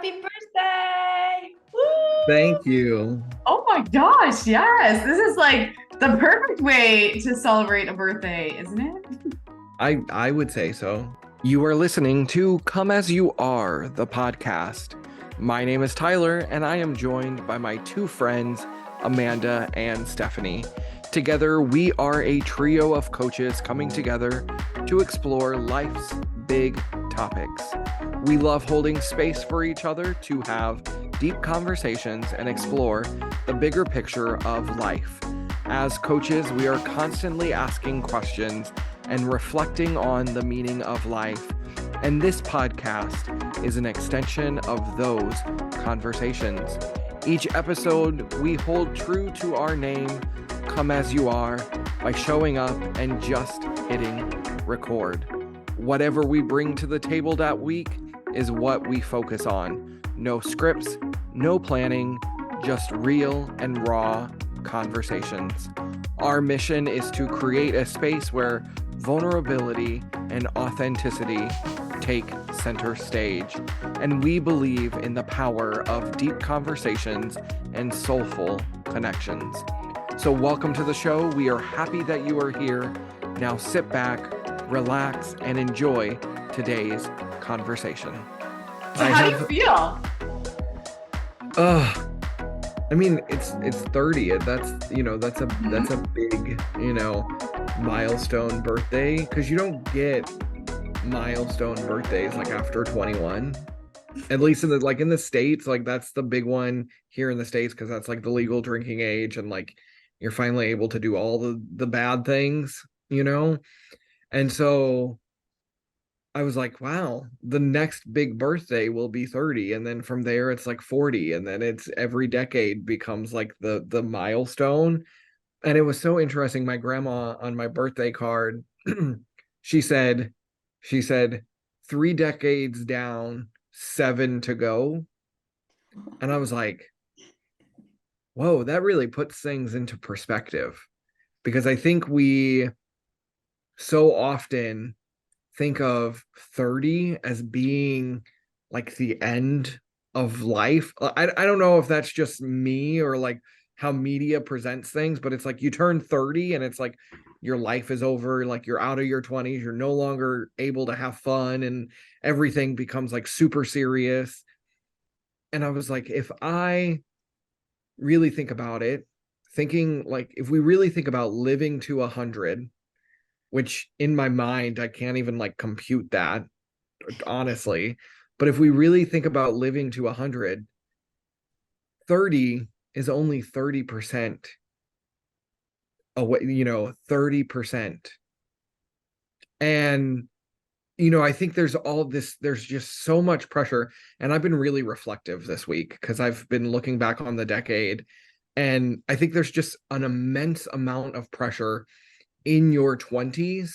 Happy birthday! Woo! Thank you. Oh my gosh, yes. This is like the perfect way to celebrate a birthday, isn't it? I would say so. You are listening to Come As You Are, the podcast. My name is Tyler, and I am joined by my two friends, Amanda and Stephanie. Together, we are a trio of coaches coming together to explore life's big topics. We love holding space for each other to have deep conversations and explore the bigger picture of life. As coaches, we are constantly asking questions and reflecting on the meaning of life. And this podcast is an extension of those conversations. Each episode, we hold true to our name, Come As You Are, by showing up and just hitting record. Whatever we bring to the table that week is what we focus on. No scripts, no planning, just real and raw conversations. Our mission is to create a space where vulnerability and authenticity take center stage. And we believe in the power of deep conversations and soulful connections. So welcome to the show. We are happy that you are here. Now sit back, relax, and enjoy today's conversation. So how do you feel? I mean, it's 30. That's a big, milestone birthday, because you don't get milestone birthdays like after 21. At least in the States, like that's the big one here in the States, because that's like the legal drinking age, and like you're finally able to do all the bad things, And so I was like, wow, the next big birthday will be 30. And then from there, it's like 40. And then it's every decade becomes like the milestone. And it was so interesting. My grandma on my birthday card, she said, 3 decades down, 7 to go. And I was like, whoa, that really puts things into perspective, because I think we so often think of 30 as being like the end of life. I don't know if that's just me or like how media presents things, but it's like you turn 30 and it's like your life is over, like you're out of your 20s, you're no longer able to have fun, and everything becomes like super serious. And I was like, if I really think about it, thinking like if we really think about living to 100, which in my mind I can't even like compute that, honestly, but if we really think about living to 100, 30 is only 30% away, 30%. And I think there's just so much pressure. And I've been really reflective this week because I've been looking back on the decade, and I think there's just an immense amount of pressure in your 20s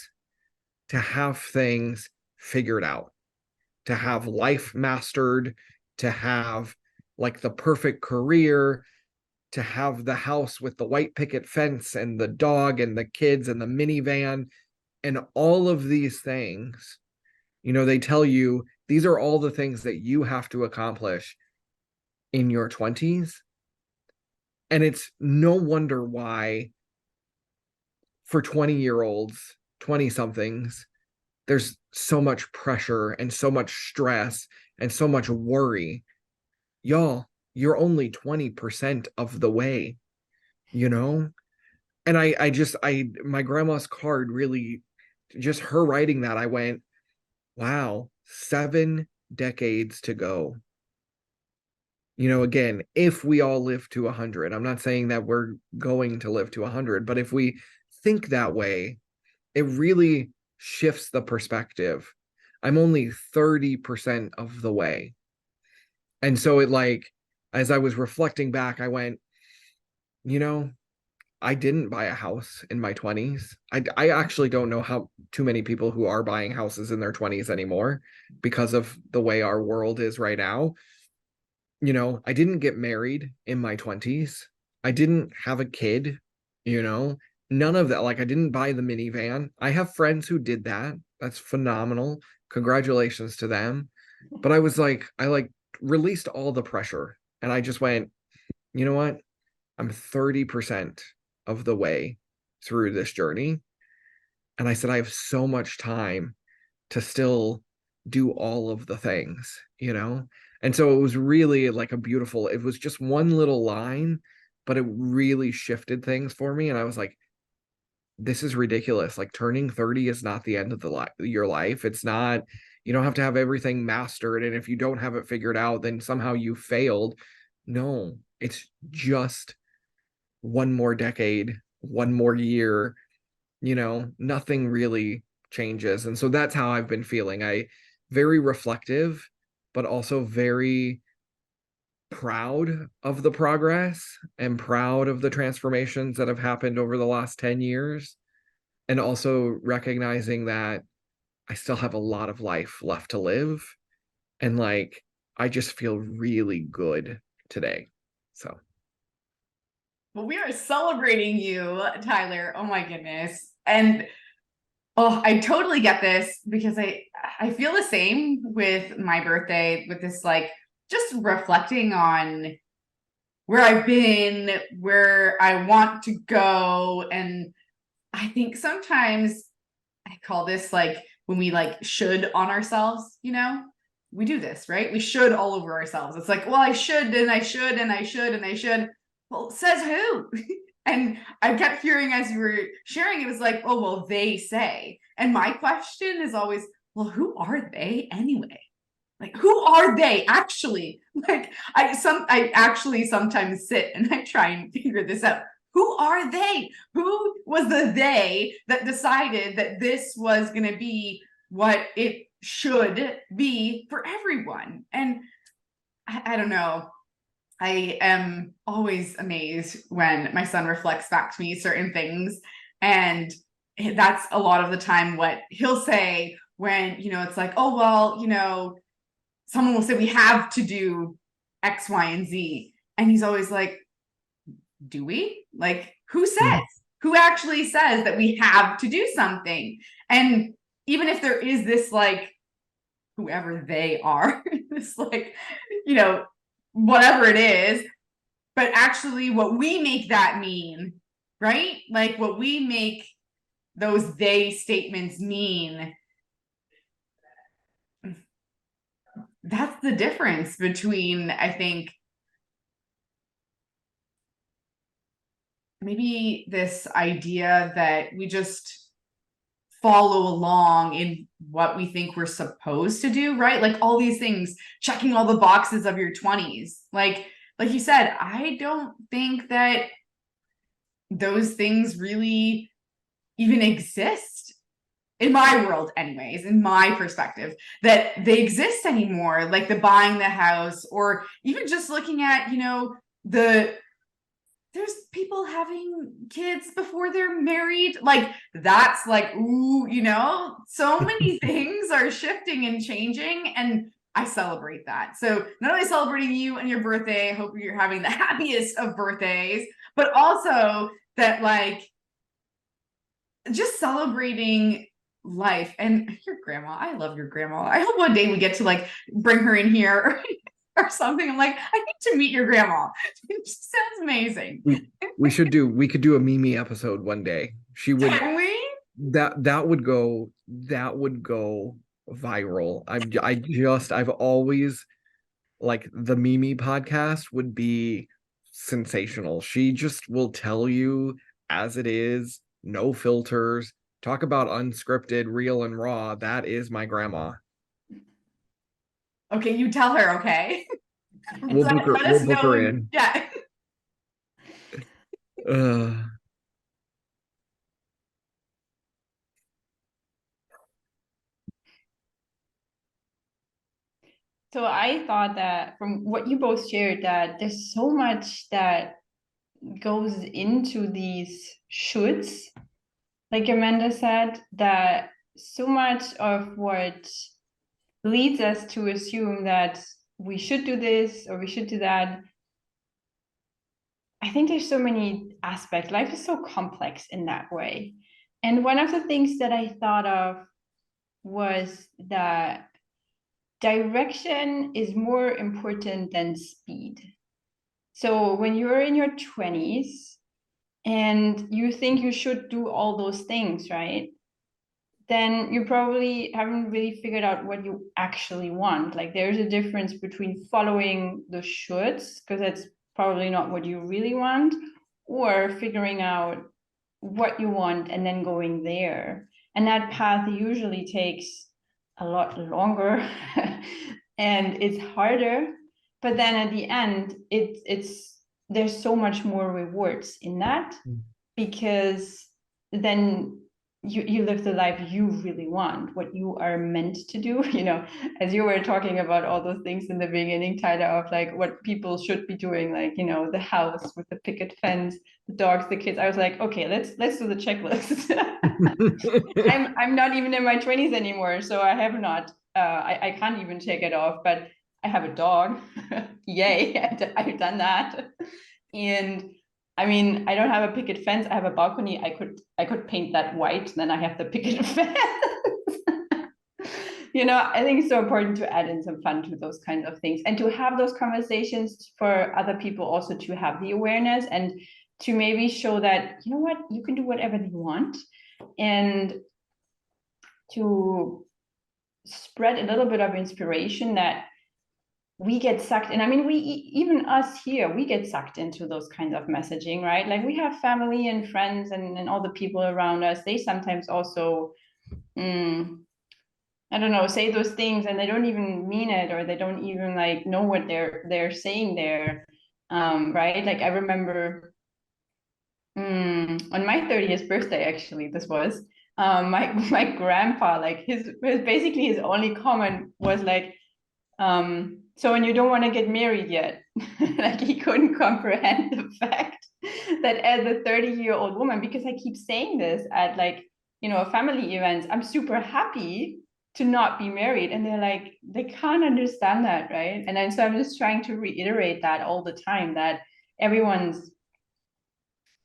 to have things figured out, to have life mastered, to have like the perfect career, to have the house with the white picket fence and the dog and the kids and the minivan and all of these things. They tell you these are all the things that you have to accomplish in your 20s. And it's no wonder why for 20-year-olds, 20 somethings, there's so much pressure and so much stress and so much worry. Y'all, you're only 20% of the way, you know? And my grandma's card really, just her writing that, I went, wow, 7 decades to go. Again, if we all live to 100, I'm not saying that we're going to live to 100, but if we think that way, it really shifts the perspective. I'm only 30% of the way. And so as I was reflecting back, I went, I didn't buy a house in my 20s. I actually don't know how too many people who are buying houses in their 20s anymore because of the way our world is right now. I didn't get married in my 20s. I didn't have a kid, none of that. Like, I didn't buy the minivan. I have friends who did that. That's phenomenal. Congratulations to them. But I was like, released all the pressure. And I just went, you know what? I'm 30% of the way through this journey. And I said, I have so much time to still do all of the things, you know? And so it was really like it was just one little line, but it really shifted things for me. And I was like, this is ridiculous. Like turning 30 is not the end of your life. It's not, you don't have to have everything mastered. And if you don't have it figured out, then somehow you failed. No, it's just one more decade, one more year, nothing really changes. And so that's how I've been feeling. Very reflective, but also very proud of the progress and proud of the transformations that have happened over the last 10 years. And also recognizing that I still have a lot of life left to live. And like, I just feel really good today. So. Well, we are celebrating you, Tyler. Oh my goodness. And I totally get this because I feel the same with my birthday, with this like just reflecting on where I've been, where I want to go. And I think sometimes I call this like when we like should on ourselves, we do this, right? We should all over ourselves. It's like, well, I should, and I should, and I should, and I should. Well, says who? And I kept hearing as you were sharing, it was like, oh, well, they say. And my question is always, well, who are they anyway? Like, who are they actually? Like, I actually sometimes sit and I try and figure this out. Who are they? Who was the they that decided that this was going to be what it should be for everyone? And I don't know. I am always amazed when my son reflects back to me certain things. And that's a lot of the time what he'll say when, it's like, oh, well, someone will say we have to do X, Y, and Z. And he's always like, do we? Like, who says? Mhm. Who actually says that we have to do something? And even if there is this, like, whoever they are, this, like, whatever it is, but actually what we make that mean, right? Like, what we make those they statements mean, that's the difference between, I think, maybe this idea that we just follow along in what we think we're supposed to do, right? Like all these things, checking all the boxes of your 20s. Like you said, I don't think that those things really even exist in my world, anyways, in my perspective, that they exist anymore. Like the buying the house, or even just looking at, there's people having kids before they're married. Like that's like, ooh, so many things are shifting and changing, and I celebrate that. So not only celebrating you and your birthday, I hope you're having the happiest of birthdays, but also that like just celebrating life. And your grandma, I love your grandma. I hope one day we get to like bring her in here or something. I'm like, I need to meet your grandma. It just sounds amazing. We could do a Mimi episode one day. She would. Can we? That would go viral. I've always like the Mimi podcast would be sensational. She just will tell you as it is, no filters, talk about unscripted, real and raw. That is my grandma. Okay, you tell her, okay? Let We'll us book know her when, in. yeah. Uh, So I thought that from what you both shared, that there's so much that goes into these shoulds, like Amanda said, that so much of what leads us to assume that we should do this or we should do that. I think there's so many aspects. Life is so complex in that way. And one of the things that I thought of was that direction is more important than speed. So when you're in your 20s and you think you should do all those things, right? Then you probably haven't really figured out what you actually want. Like there's a difference between following the shoulds, because that's probably not what you really want, or figuring out what you want and then going there. And that path usually takes a lot longer and it's harder. But then at the end, it's there's so much more rewards in that, because then you live the life you really want, what you are meant to do. As you were talking about all those things in the beginning, Tyler, of like what people should be doing, like the house with the picket fence, the dogs, the kids. I was like, okay, let's do the checklist. I'm not even in my 20s anymore, so I have not I can't even check it off, but I have a dog. Yay, I've done that. And I mean, I don't have a picket fence. I have a balcony. I could paint that white, and then I have the picket fence. I think it's so important to add in some fun to those kinds of things, and to have those conversations for other people also to have the awareness, and to maybe show that, what, you can do whatever you want, and to spread a little bit of inspiration that we get sucked in. I mean, even us here, we get sucked into those kinds of messaging, right? Like we have family and friends and all the people around us. They sometimes also, I don't know, say those things and they don't even mean it, or they don't even like know what they're saying there, right? Like I remember on my 30th birthday, actually, this was my grandpa, like his basically his only comment was like, so when you don't want to get married yet. Like he couldn't comprehend the fact that as a 30-year-old woman, because I keep saying this at like family events, I'm super happy to not be married, and they're like, they can't understand that, right? And then so I'm just trying to reiterate that all the time, that everyone's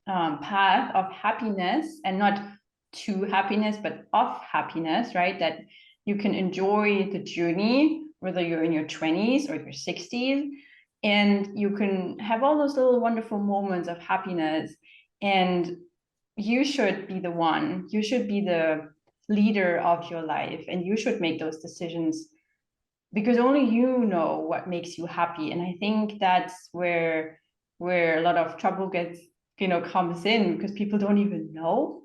path of happiness, and not to happiness but of happiness, right? That you can enjoy the journey whether you're in your 20s or your 60s, and you can have all those little wonderful moments of happiness. And you should be the one, you should be the leader of your life, and you should make those decisions, because only you know what makes you happy. And I think that's where a lot of trouble gets comes in, because people don't even know.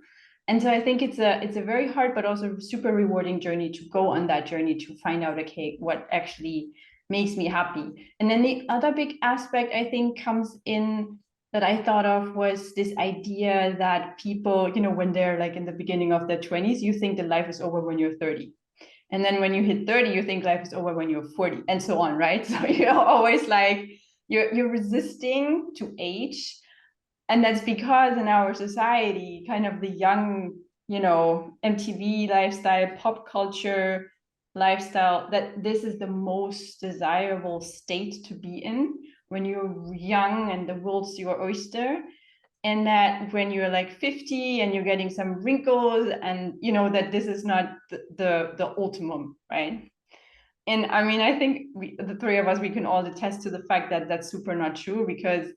And so I think it's a very hard but also super rewarding journey to go on that journey to find out, okay, what actually makes me happy. And then the other big aspect I think comes in that I thought of was this idea that people, when they're like in the beginning of their 20s, you think that life is over when you're 30. And then when you hit 30, you think life is over when you're 40, and so on, right? So you're always like, you're resisting to age. And that's because in our society, kind of the young, MTV lifestyle, pop culture lifestyle, that this is the most desirable state to be in when you're young and the world's your oyster. And that when you're like 50 and you're getting some wrinkles, and that this is not the ultimum, right? And I mean, I think the three of us, we can all attest to the fact that that's super not true, because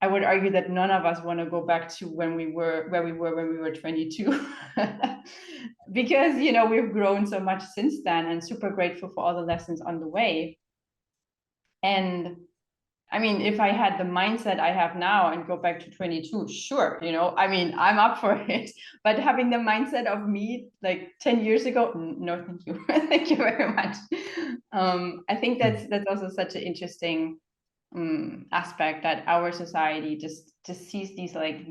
I would argue that none of us want to go back to where we were when we were 22. Because we've grown so much since then, and super grateful for all the lessons on the way. And I mean, if I had the mindset I have now and go back to 22, sure, I mean, I'm up for it. But having the mindset of me like 10 years ago, no, thank you. Thank you very much. I think that's also such an interesting aspect, that our society just sees these like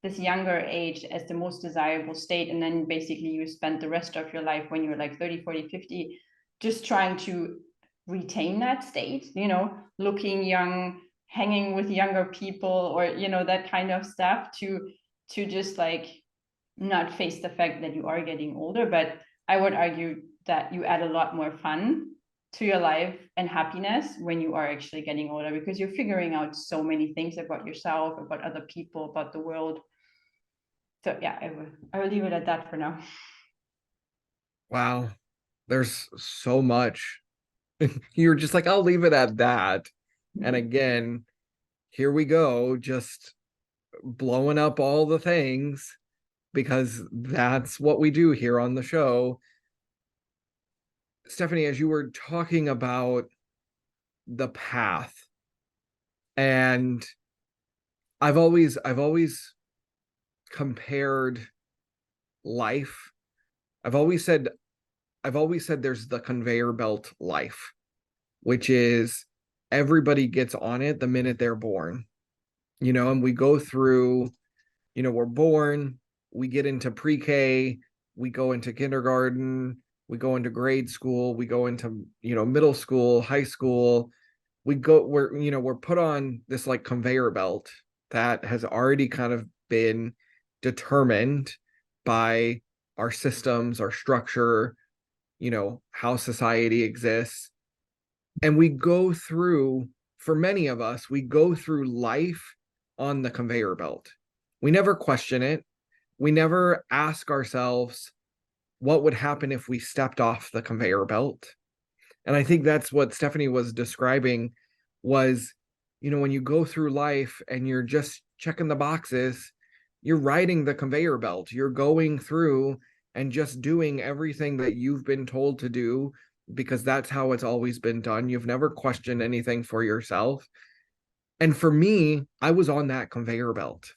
this younger age as the most desirable state. And then basically you spend the rest of your life when you're like 30, 40, 50, just trying to retain that state, looking young, hanging with younger people, or that kind of stuff, to just like not face the fact that you are getting older. But I would argue that you add a lot more fun to your life and happiness when you are actually getting older, because you're figuring out so many things about yourself, about other people, about the world. So yeah, I will leave it at that for now. Wow. there's so much. You're just like, I'll leave it at that. And again, here we go, just blowing up all the things because that's what we do here on the show. Stephanie, as you were talking about the path, and I've always compared life. I've always said there's the conveyor belt life, which is everybody gets on it the minute they're born, and we go through, we're born, we get into pre-K, we go into kindergarten, we go into grade school, we go into, middle school, high school, we're put on this like conveyor belt that has already kind of been determined by our systems, our structure, how society exists. And we go through, for many of us, we go through life on the conveyor belt. We never question it. We never ask ourselves what would happen if we stepped off the conveyor belt. And I think that's what Stephanie was describing was, when you go through life and you're just checking the boxes, you're riding the conveyor belt. You're going through and just doing everything that you've been told to do because that's how it's always been done. You've never questioned anything for yourself. And for me, I was on that conveyor belt.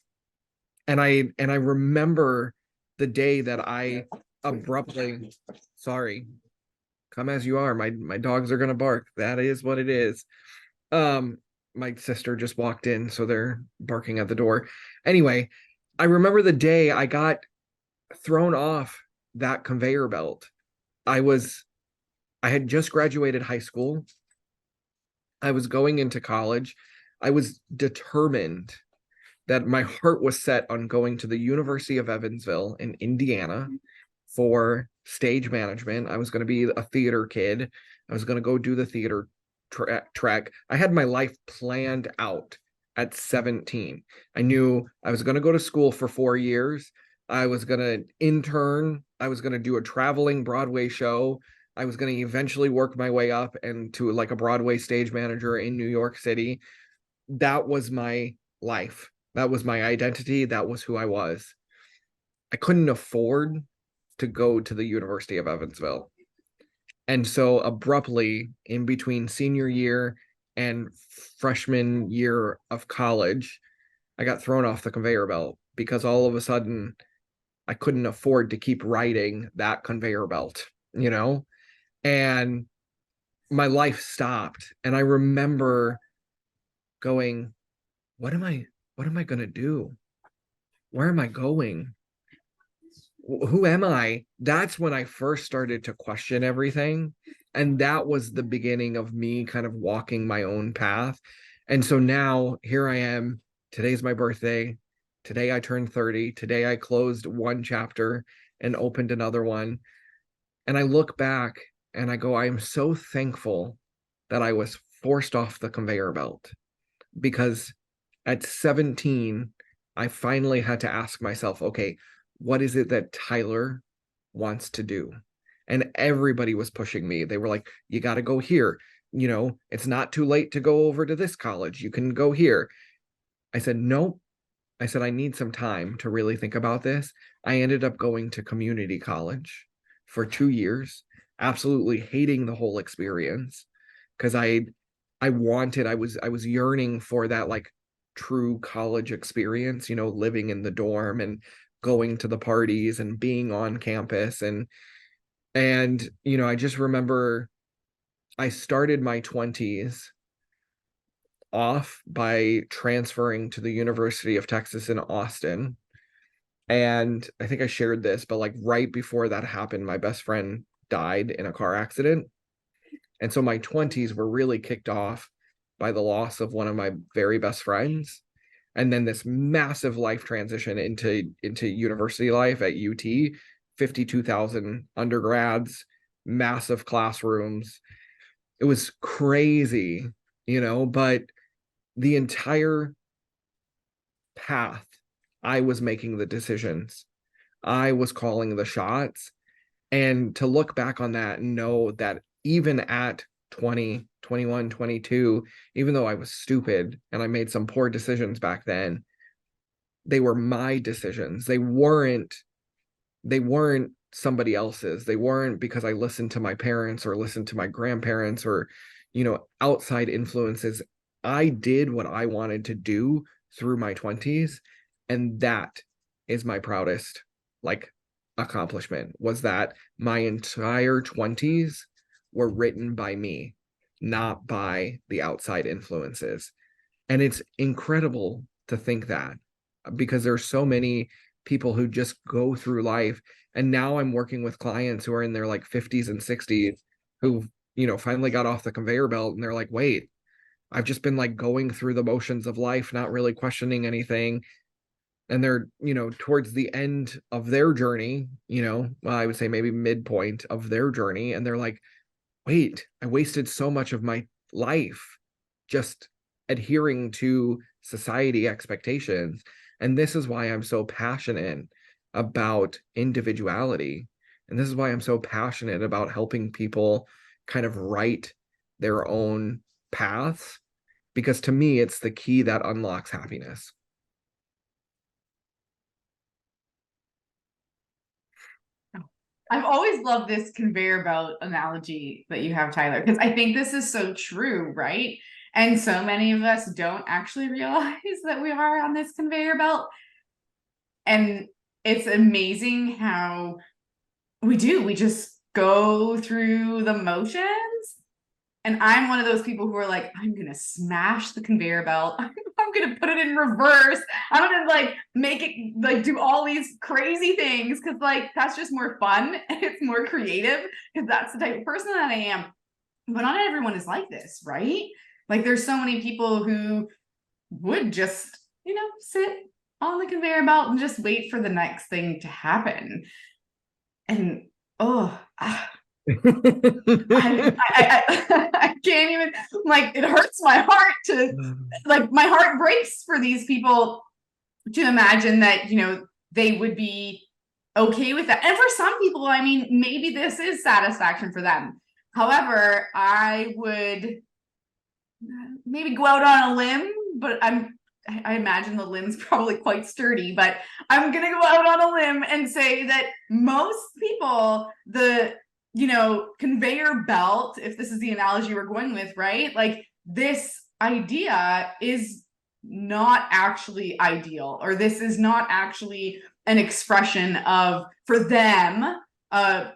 And I remember the day that I abruptly, sorry, come as you are. My dogs are gonna bark. That is what it is. My sister just walked in, so they're barking at the door. Anyway, I remember the day I got thrown off that conveyor belt. I had just graduated high school. I was going into college. I was determined that my heart was set on going to the University of Evansville in Indiana for stage management. I was going to be a theater kid. I was going to go do the theater track. I had my life planned out at 17. I knew I was going to go to school for 4 years. I was going to intern. I was going to do a traveling Broadway show. I was going to eventually work my way up and to like a Broadway stage manager in New York City. That was my life. That was my identity. That was who I was. I couldn't afford to go to the University of Evansville. And so abruptly, in between senior year and freshman year of college, I got thrown off the conveyor belt because all of a sudden I couldn't afford to keep riding that conveyor belt, and my life stopped. And I remember going, what am I going to do? Where am I going? Who am I? That's when I first started to question everything. And that was the beginning of me kind of walking my own path. And so now here I am. Today's my birthday. Today I turned 30. Today I closed one chapter and opened another one. And I look back and I go, I am so thankful that I was forced off the conveyor belt, because at 17, I finally had to ask myself, okay, what is it that Tyler wants to do? And everybody was pushing me. They were like, you got to go here. It's not too late to go over to this college. You can go here. I said, nope. I said, I need some time to really think about this. I ended up going to community college for 2 years, absolutely hating the whole experience because I was yearning for that like true college experience, living in the dorm and going to the parties and being on campus. And I just remember I started my 20s off by transferring to the University of Texas in Austin. And I think I shared this, but like right before that happened, my best friend died in a car accident. And so my 20s were really kicked off by the loss of one of my very best friends. And then this massive life transition into university life at UT, 52,000 undergrads, massive classrooms. It was crazy, but the entire path, I was making the decisions. I was calling the shots. And to look back on that and know that even at 20, 21, 22, even though I was stupid and I made some poor decisions back then, they were my decisions. They weren't somebody else's. They weren't because I listened to my parents or listened to my grandparents or, outside influences. I did what I wanted to do through my 20s. And that is my proudest, accomplishment, was that my entire 20s were written by me, not by the outside influences. And it's incredible to think that, because there's so many people who just go through life. And now I'm working with clients who are in their 50s and 60s who, finally got off the conveyor belt, and they're like, wait, I've just been going through the motions of life, not really questioning anything. And they're, towards the end of their journey, well, I would say maybe midpoint of their journey. And they're like, wait, I wasted so much of my life just adhering to society expectations. And this is why I'm so passionate about individuality. And this is why I'm so passionate about helping people kind of write their own paths, because to me, it's the key that unlocks happiness. I've always loved this conveyor belt analogy that you have, Tyler, because I think this is so true, right? And so many of us don't actually realize that we are on this conveyor belt. And it's amazing how we just go through the motions. And I'm one of those people who are like, I'm going to smash the conveyor belt. I'm going to put it in reverse. I'm going to make it do all these crazy things, because that's just more fun. It's more creative, because that's the type of person that I am. But not everyone is like this, right? There's so many people who would just, sit on the conveyor belt and just wait for the next thing to happen. And I can't even, it hurts my heart to, my heart breaks for these people to imagine that, they would be okay with that. And for some people, I mean, maybe this is satisfaction for them. However, I would maybe go out on a limb, but I imagine the limb's probably quite sturdy, but I'm going to go out on a limb and say that most people, the, conveyor belt, if this is the analogy we're going with, right? This idea is not actually ideal, or this is not actually an expression of, for them, a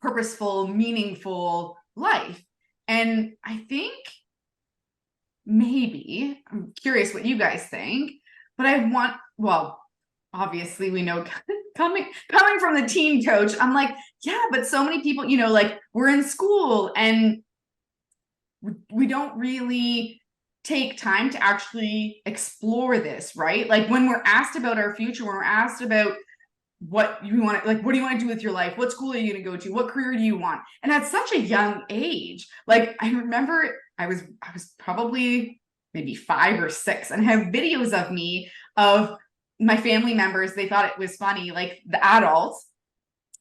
purposeful, meaningful life. And I think maybe, I'm curious what you guys think, but obviously we know coming from the teen coach, I'm like, yeah, but so many people, we're in school and we don't really take time to actually explore this, right? When we're asked about our future, when we're asked about what you want, what do you want to do with your life? What school are you going to go to? What career do you want? And at such a young age, I remember I was probably maybe 5 or 6, and I have videos of me, of my family members. They thought it was funny. The adults,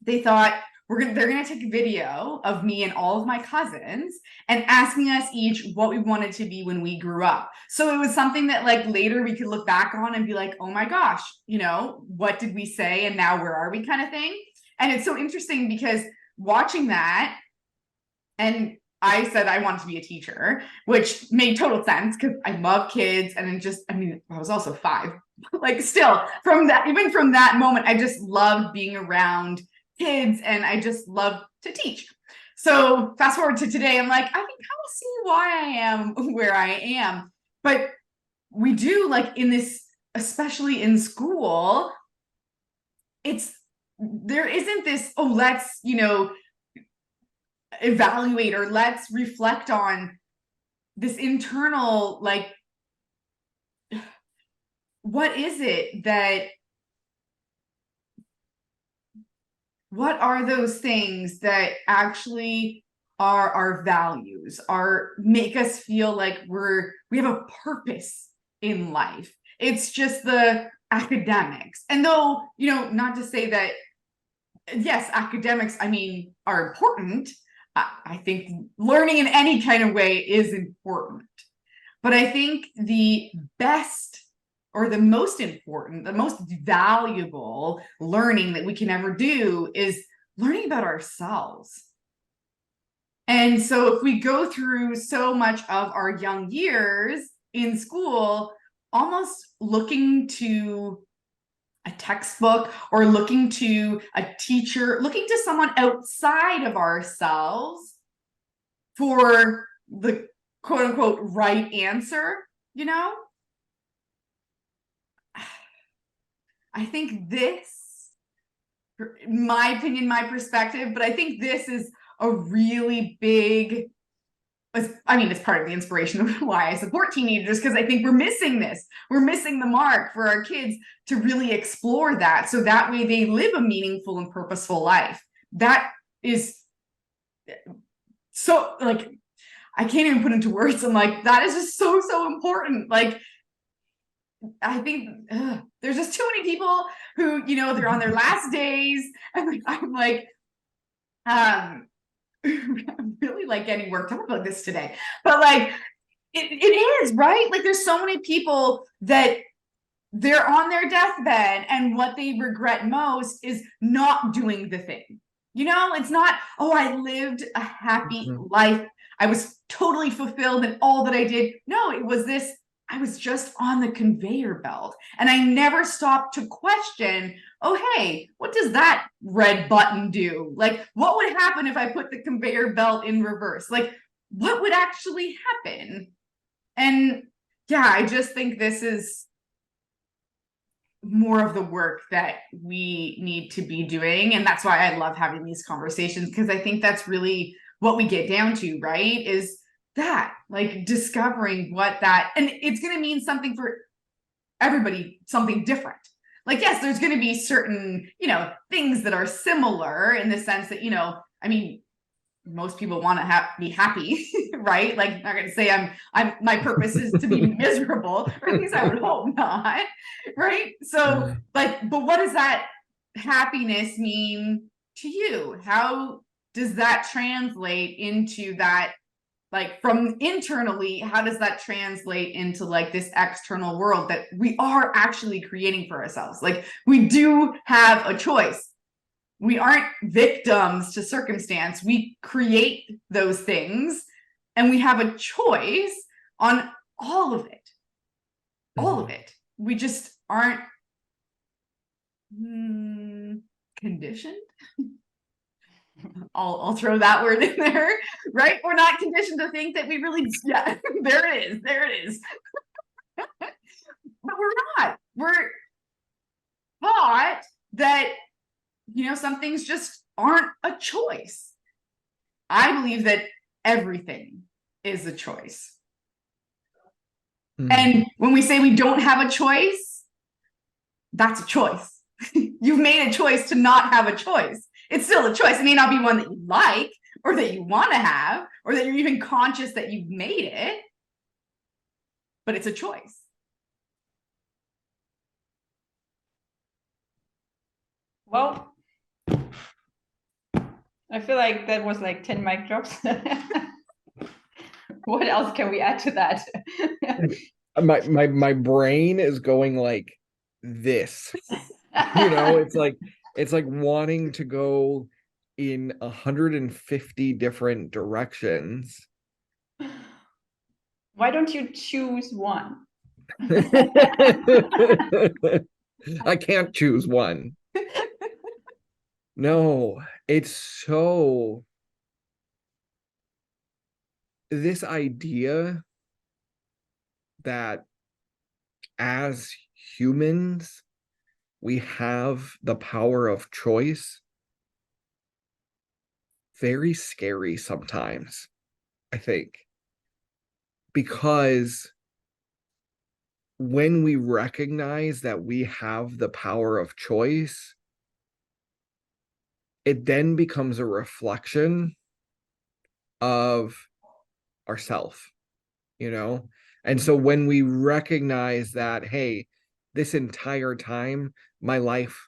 they thought they're going to take a video of me and all of my cousins and asking us each what we wanted to be when we grew up. So it was something that later we could look back on and be like, oh my gosh, what did we say? And now where are we, kind of thing. And it's so interesting because watching that, and I said I wanted to be a teacher, which made total sense because I love kids. And I was also 5, still even from that moment, I just loved being around kids, and I just love to teach. So fast forward to today, I'm like, I can kind of see why I am where I am. But we do, in this, especially in school, there isn't this, oh, let's, evaluate, or let's reflect on this internal, what is it that, what are those things that actually are our values, make us feel like we have a purpose in life? It's just the academics. And though, not to say that yes, academics, I mean, are important. I think learning in any kind of way is important. But I think the best or the most important, the most valuable learning that we can ever do is learning about ourselves. And so if we go through so much of our young years in school, almost looking to a textbook or looking to a teacher, looking to someone outside of ourselves for the quote unquote right answer, you know? I think this, my opinion, my perspective, but I think this is a really big, I mean, it's part of the inspiration of why I support teenagers, because I think we're missing this. We're missing the mark for our kids to really explore that. So that way they live a meaningful and purposeful life. That is so, like, I can't even put into words. I'm like, that is just so, so important. Like, I think there's just too many people who, you know, they're on their last days. And I'm like, I'm really like getting worked up about this today. But like, it is, right? Like, there's so many people that they're on their deathbed and what they regret most is not doing the thing. You know, it's not, oh, I lived a happy life. I was totally fulfilled in all that I did. No, it was this, I was just on the conveyor belt and I never stopped to question, oh, hey, what does that red button do? Like, what would happen if I put the conveyor belt in reverse? Like, what would actually happen? And yeah, I just think this is more of the work that we need to be doing. And that's why I love having these conversations, because I think that's really what we get down to, right? Is that, like, discovering what that, and it's going to mean something for everybody, something different. Like, yes, there's going to be certain, you know, things that are similar in the sense that, you know, I mean, most people want to be happy, right? Like, I'm not going to say my purpose is to be miserable, or at least I would hope not, right? So, like, but what does that happiness mean to you? How does that translate into that, like, from internally, how does that translate into like this external world that we are actually creating for ourselves? Like, we do have a choice. We aren't victims to circumstance. We create those things and we have a choice on all of it. All of it. We just aren't conditioned. I'll throw that word in there, right? We're not conditioned to think that we really, yeah, there it is. There it is. But we're not. We're taught that, you know, some things just aren't a choice. I believe that everything is a choice. And when we say we don't have a choice, that's a choice. You've made a choice to not have a choice. It's still a choice. It may not be one that you like or that you want to have or that you're even conscious that you've made it, but it's a choice. Well, I feel like that was like 10 mic drops. What else can we add to that? My brain is going like this. You know, it's like wanting to go in 150 different directions. Why don't you choose one? I can't choose one. No, it's so, this idea that as humans, we have the power of choice, very scary sometimes, I think. Because when we recognize that we have the power of choice, it then becomes a reflection of ourself, you know? And so when we recognize that, hey, this entire time, my life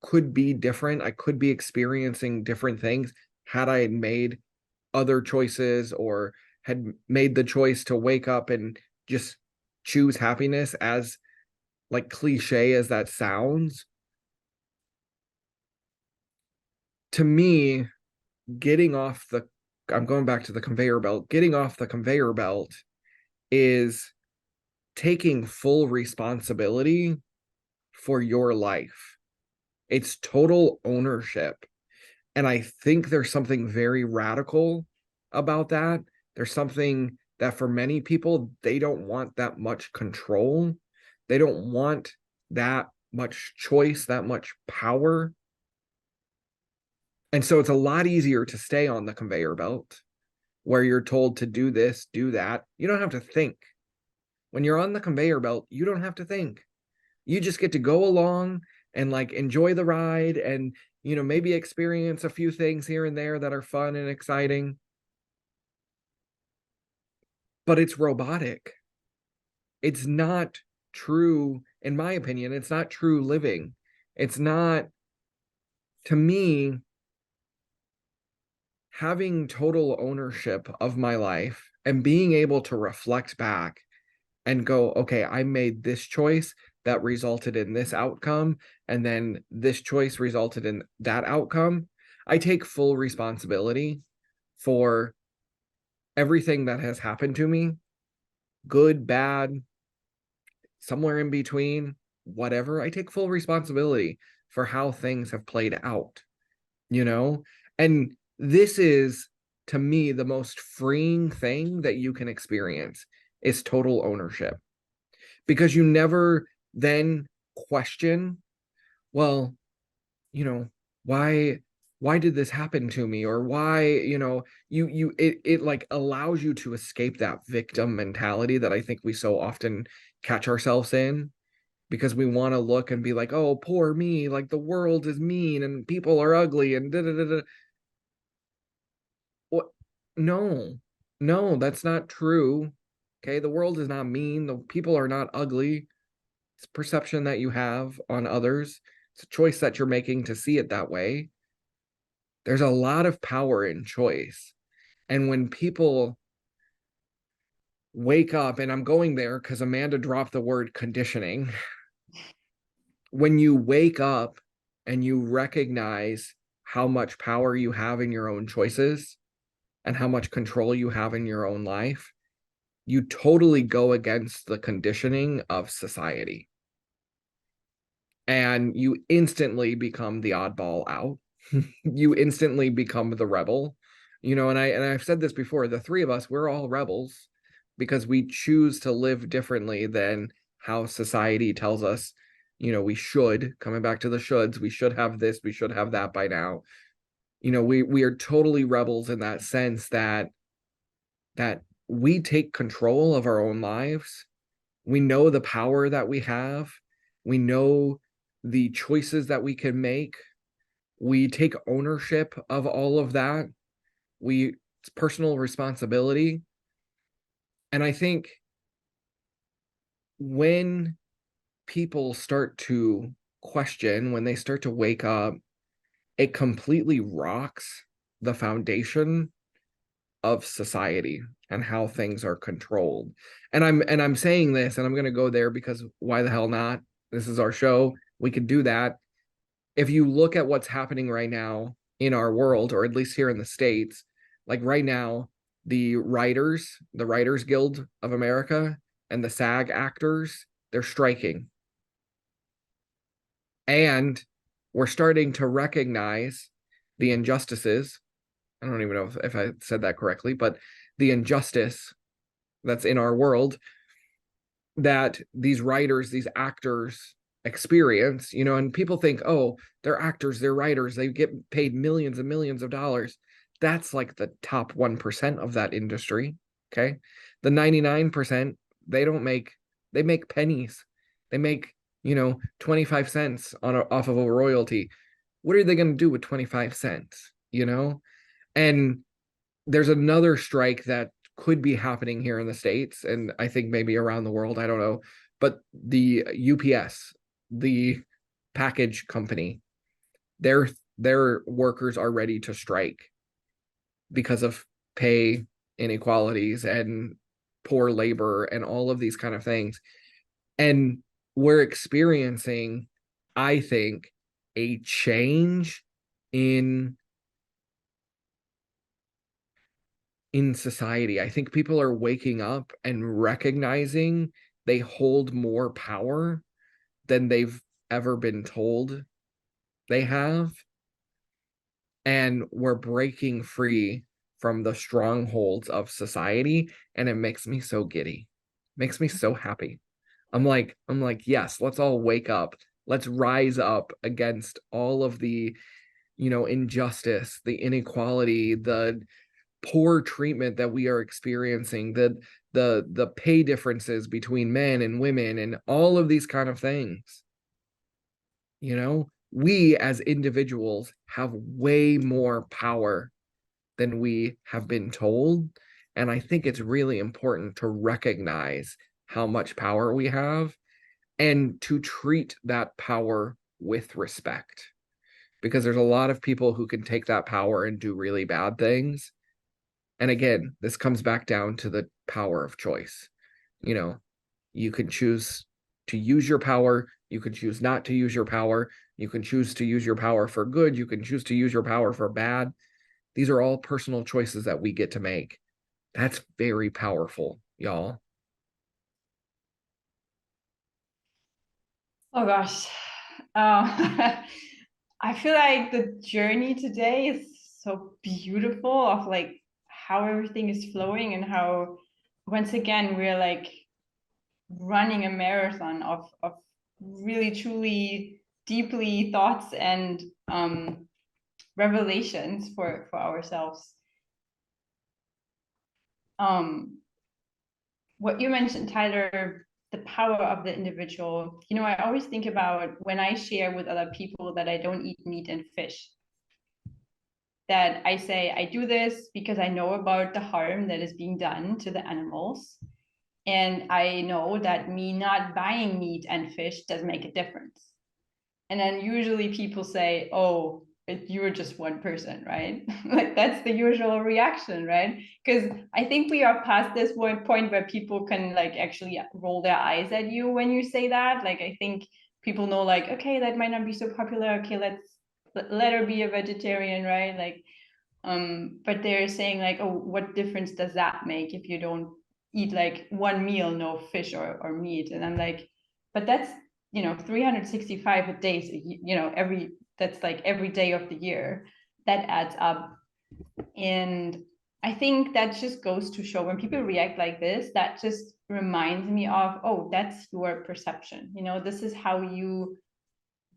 could be different. I could be experiencing different things had I made other choices, or had made the choice to wake up and just choose happiness, as like cliche as that sounds. To me, getting off the I'm going back to the conveyor belt. Getting off the conveyor belt is taking full responsibility for your life. It's total ownership. And I think there's something very radical about that. There's something that for many people, they don't want that much control. They don't want that much choice, that much power. And so it's a lot easier to stay on the conveyor belt where you're told to do this, do that. You don't have to think. When you're on the conveyor belt, you don't have to think. You just get to go along and like enjoy the ride, and maybe experience a few things here and there that are fun and exciting. But it's robotic. It's not true, in my opinion. It's not true living. It's not, to me, having total ownership of my life and being able to reflect back and go, okay, I made this choice that resulted in this outcome, and then this choice resulted in that outcome. I take full responsibility for everything that has happened to me, good, bad, somewhere in between, whatever. I take full responsibility for how things have played out, and this is, to me, the most freeing thing that you can experience is total ownership, because you never then question, well, why did this happen to me, or why, it like allows you to escape that victim mentality that I think we so often catch ourselves in, because we want to look and be like, oh, poor me, like the world is mean and people are ugly and da da da da. What? No, no, that's not true. Okay, the world is not mean. The people are not ugly. It's perception that you have on others. It's a choice that you're making to see it that way. There's a lot of power in choice. And when people wake up, and I'm going there because Amanda dropped the word conditioning. When you wake up and you recognize how much power you have in your own choices and how much control you have in your own life, you totally go against the conditioning of society. And you instantly become the oddball out. You instantly become the rebel. And I've said this before, the three of us, we're all rebels because we choose to live differently than how society tells us, we should. Coming back to the shoulds, we should have this, we should have that by now. We are totally rebels in that sense, that we take control of our own lives. We know the power that we have. We know the choices that we can make. We take ownership of all of that. It's personal responsibility. And I think when people start to question, when they start to wake up, it completely rocks the foundation of society and how things are controlled. And I'm saying this, and I'm going to go there because why the hell not? This is our show. We could do that. If you look at what's happening right now in our world, or at least here in the States, like right now, the Writers Guild of America and the SAG actors, they're striking. And we're starting to recognize the injustices. I don't even know if I said that correctly, but the injustice that's in our world that these writers, these actors experience, and people think, oh, they're actors, they're writers, they get paid millions and millions of dollars. That's like the top 1% of that industry. Okay. The 99%, they make pennies. They make, 25 cents off of a royalty. What are they going to do with 25 cents? And there's another strike that could be happening here in the States, and I think maybe around the world, I don't know, but the UPS, the package company, their workers are ready to strike because of pay inequalities and poor labor and all of these kind of things. And we're experiencing, I think, a change in society. I think people are waking up and recognizing they hold more power than they've ever been told they have. And we're breaking free from the strongholds of society, and it makes me so giddy. Makes me so happy. I'm like, yes, let's all wake up. Let's rise up against all of the, injustice, the inequality, the poor treatment that we are experiencing, the pay differences between men and women and all of these kind of things. We as individuals have way more power than we have been told. And I think it's really important to recognize how much power we have and to treat that power with respect. Because there's a lot of people who can take that power and do really bad things. And again, this comes back down to the power of choice. You can choose to use your power. You can choose not to use your power. You can choose to use your power for good. You can choose to use your power for bad. These are all personal choices that we get to make. That's very powerful, y'all. Oh gosh. I feel like the journey today is so beautiful of like how everything is flowing and how once again we're like running a marathon of really truly deeply thoughts and revelations for ourselves. What you mentioned, Tyler, the power of the individual. I always think about when I share with other people that I don't eat meat and fish, that I say I do this because I know about the harm that is being done to the animals. And I know that me not buying meat and fish does make a difference. And then usually people say, oh, you're just one person, right? Like that's the usual reaction, right? Because I think we are past this point where people can like actually roll their eyes at you when you say that. Like I think people know like, okay, that might not be so popular. Okay, let her be a vegetarian, right? Like, but they're saying like, oh, what difference does that make if you don't eat like one meal, no fish or meat? And I'm like, but that's 365 days, that's like every day of the year. That adds up. And I think that just goes to show when people react like this, that just reminds me of, oh, that's your perception. This is how you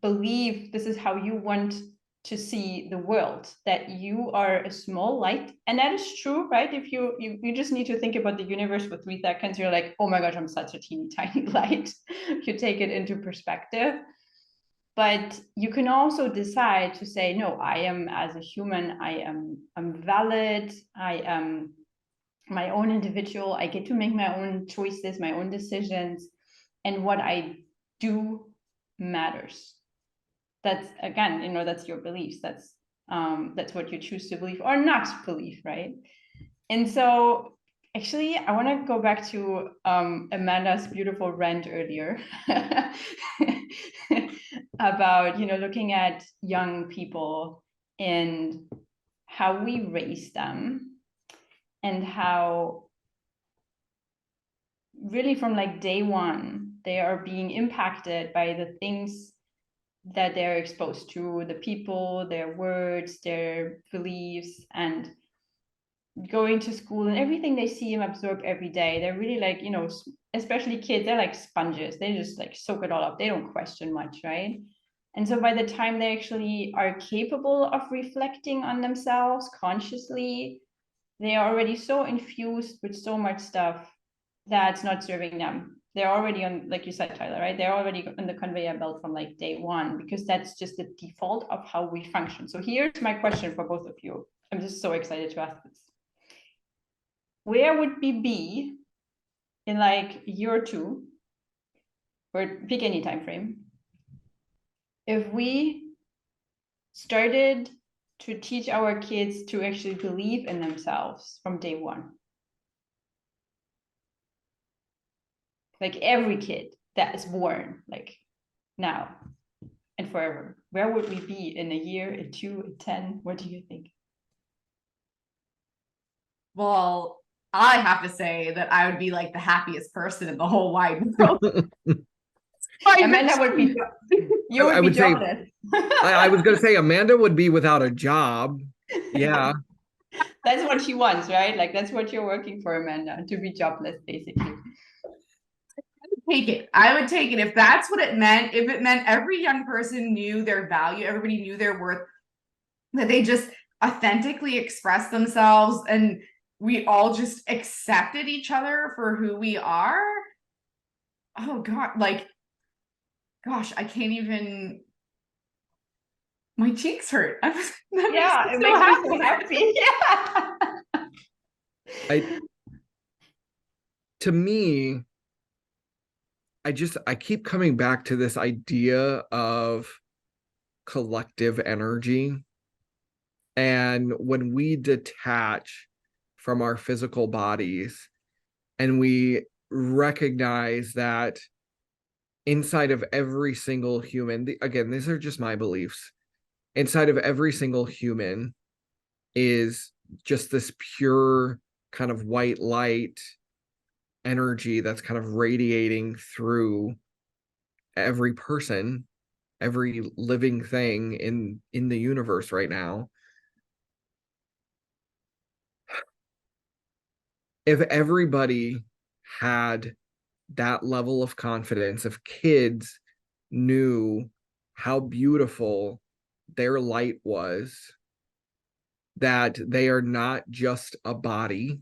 believe, this is how you want to see the world, that you are a small light. And that is true, right? If you just need to think about the universe for 3 seconds, you're like, oh my gosh, I'm such a teeny tiny light. You take it into perspective. But you can also decide to say, no, I am, as a human, I'm valid, I am my own individual, I get to make my own choices, my own decisions, and what I do matters. That's again, that's your beliefs. That's what you choose to believe or not believe, right? And so actually I want to go back to Amanda's beautiful rant earlier about looking at young people and how we raise them and how really from like day one they are being impacted by the things that they're exposed to, the people, their words, their beliefs, and going to school and everything they see and absorb every day. They're really like, especially kids, they're like sponges. They just like soak it all up. They don't question much, right? And so by the time they actually are capable of reflecting on themselves consciously, they are already so infused with so much stuff that's not serving them. They're already on, like you said, Tyler, right? They're already on the conveyor belt from like day one, because that's just the default of how we function. So here's my question for both of you. I'm just so excited to ask this. Where would we be in like a year or two, or pick any time frame, if we started to teach our kids to actually believe in themselves from day one. Like every kid that is born, like now and forever, where would we be in a year, in 2, in 10? What do you think? Well, I have to say that I would be like the happiest person in the whole wide world. Amanda would be, you would I be would say, jobless. I was going to say Amanda would be without a job. Yeah. That's what she wants, right? Like that's what you're working for, Amanda, to be jobless, basically. Take it. I would take it if that's what it meant. If it meant every young person knew their value, everybody knew their worth, that they just authentically expressed themselves and we all just accepted each other for who we are. Oh God, like, gosh, I can't even. My cheeks hurt. Yeah, it makes me so happy. Yeah. To me, I keep coming back to this idea of collective energy. And when we detach from our physical bodies and we recognize that inside of every single human, again, these are just my beliefs, inside of every single human is just this pure kind of white light energy that's kind of radiating through every person, every living thing in the universe right now. If everybody had that level of confidence, if kids knew how beautiful their light was, that they are not just a body.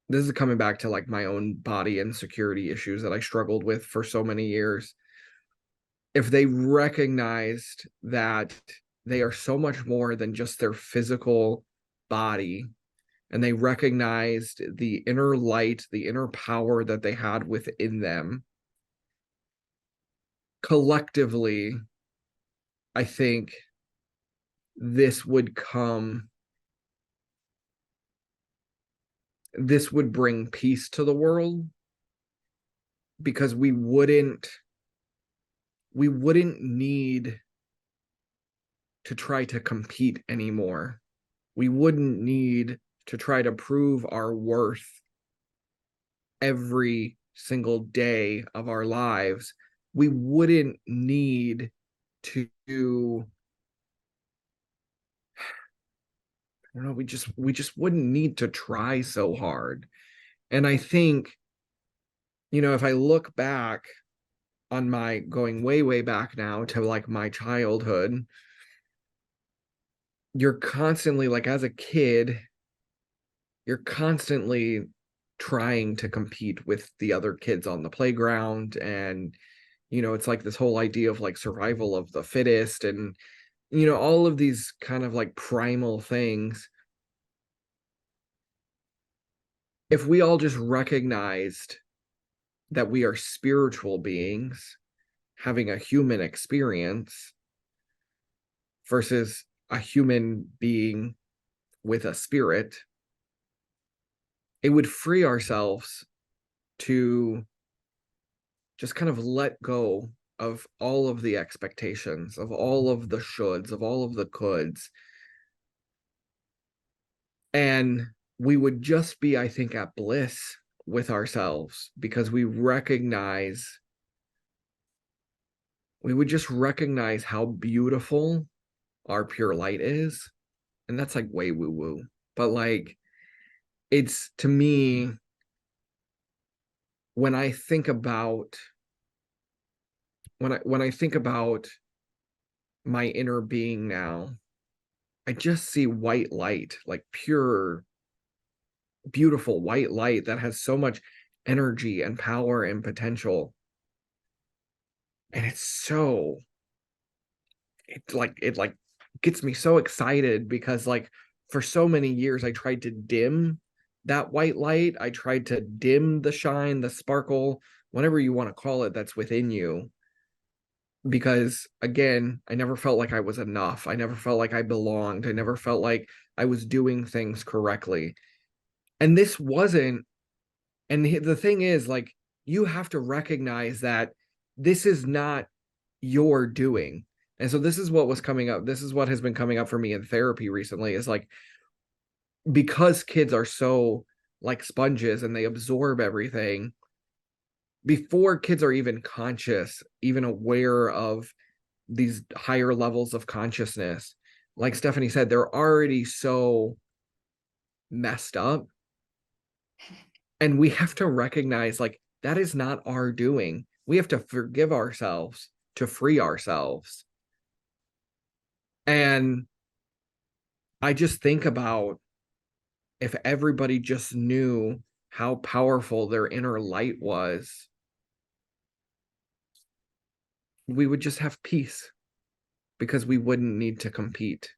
This is coming back to like my own body insecurity issues that I struggled with for so many years. If they recognized that they are so much more than just their physical body, and they recognized the inner light, the inner power that they had within them, collectively, I think this would bring peace to the world, because we wouldn't need to try to compete anymore. We wouldn't need to try to prove our worth every single day of our lives. We wouldn't need to, I don't know, we just wouldn't need to try so hard. And I think, if I look back on my going way back now to like my childhood, you're constantly, like, as a kid, you're constantly trying to compete with the other kids on the playground. And it's like this whole idea of like survival of the fittest, and all of these kind of like primal things. If we all just recognized that we are spiritual beings having a human experience versus a human being with a spirit, it would free ourselves to just kind of let go of all of the expectations, of all of the shoulds, of all of the coulds. And we would just be, I think, at bliss with ourselves, because we would just recognize how beautiful our pure light is. And that's like way woo woo, but like, it's, to me, when I think about my inner being now, I just see white light, like pure, beautiful white light that has so much energy and power and potential. And it gets me so excited, because like for so many years I tried to dim that white light. I tried to dim the shine, the sparkle, whatever you want to call it, that's within you. because again, I never felt like I was enough. I never felt like I belonged. I never felt like I was doing things correctly. And this wasn't, and the thing is, like, you have to recognize that this is not your doing. And so this is what was coming up. This is what has been coming up for me in therapy recently, is like, because kids are so like sponges and they absorb everything, before kids are even conscious, even aware of these higher levels of consciousness, like Stephanie said, they're already so messed up. And we have to recognize, like, that is not our doing. We have to forgive ourselves to free ourselves. And I just think about, if everybody just knew how powerful their inner light was, we would just have peace, because we wouldn't need to compete.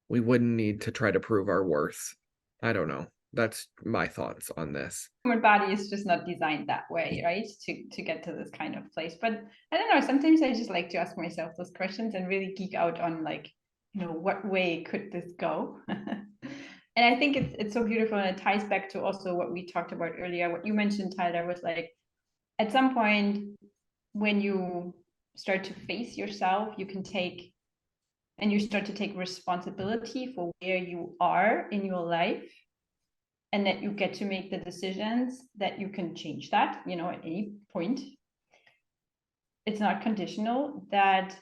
We wouldn't need to try to prove our worth. I don't know. That's my thoughts on this. Human body is just not designed that way, right? To get to this kind of place. But I don't know, sometimes I just like to ask myself those questions and really geek out on, like, what way could this go? And I think it's so beautiful, and it ties back to also what we talked about earlier. What you mentioned, Tyler, was like, at some point when you start to face yourself, you start to take responsibility for where you are in your life, and that you get to make the decisions, that you can change that, at any point. It's not conditional. That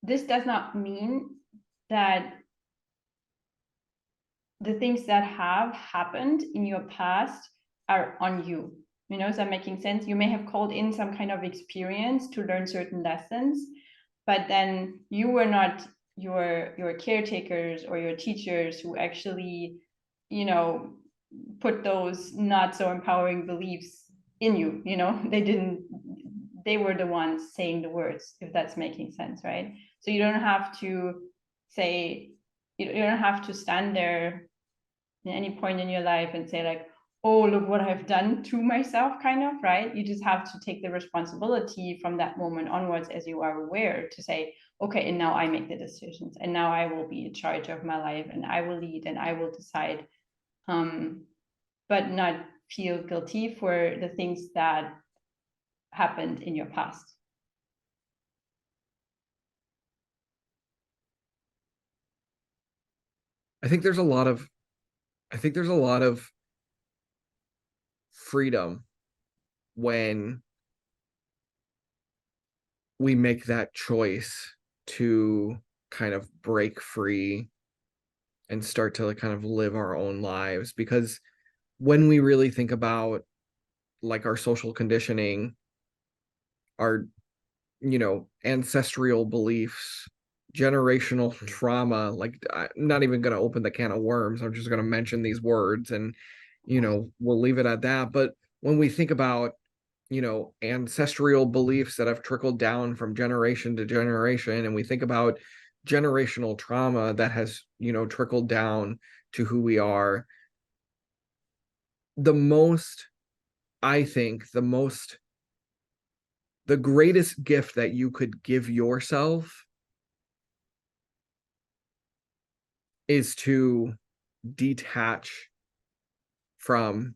this does not mean that the things that have happened in your past are on you. Is that making sense? You may have called in some kind of experience to learn certain lessons, but then you were not your caretakers or your teachers who actually, put those not so empowering beliefs in you. They were the ones saying the words, if that's making sense, right? So you don't have to say, you don't have to stand there at any point in your life and say, like, oh, look what I've done to myself, kind of, right? You just have to take the responsibility from that moment onwards, as you are aware, to say, okay, and now I make the decisions, and now I will be in charge of my life, and I will lead, and I will decide, but not feel guilty for the things that happened in your past. I think there's a lot of freedom when we make that choice to kind of break free and start to kind of live our own lives. Because when we really think about, like, our social conditioning, our ancestral beliefs, generational trauma, like, I'm not even going to open the can of worms. I'm just going to mention these words, and we'll leave it at that. But when we think about ancestral beliefs that have trickled down from generation to generation, and we think about generational trauma that has trickled down to who we are, the most I think the greatest gift that you could give yourself is to detach from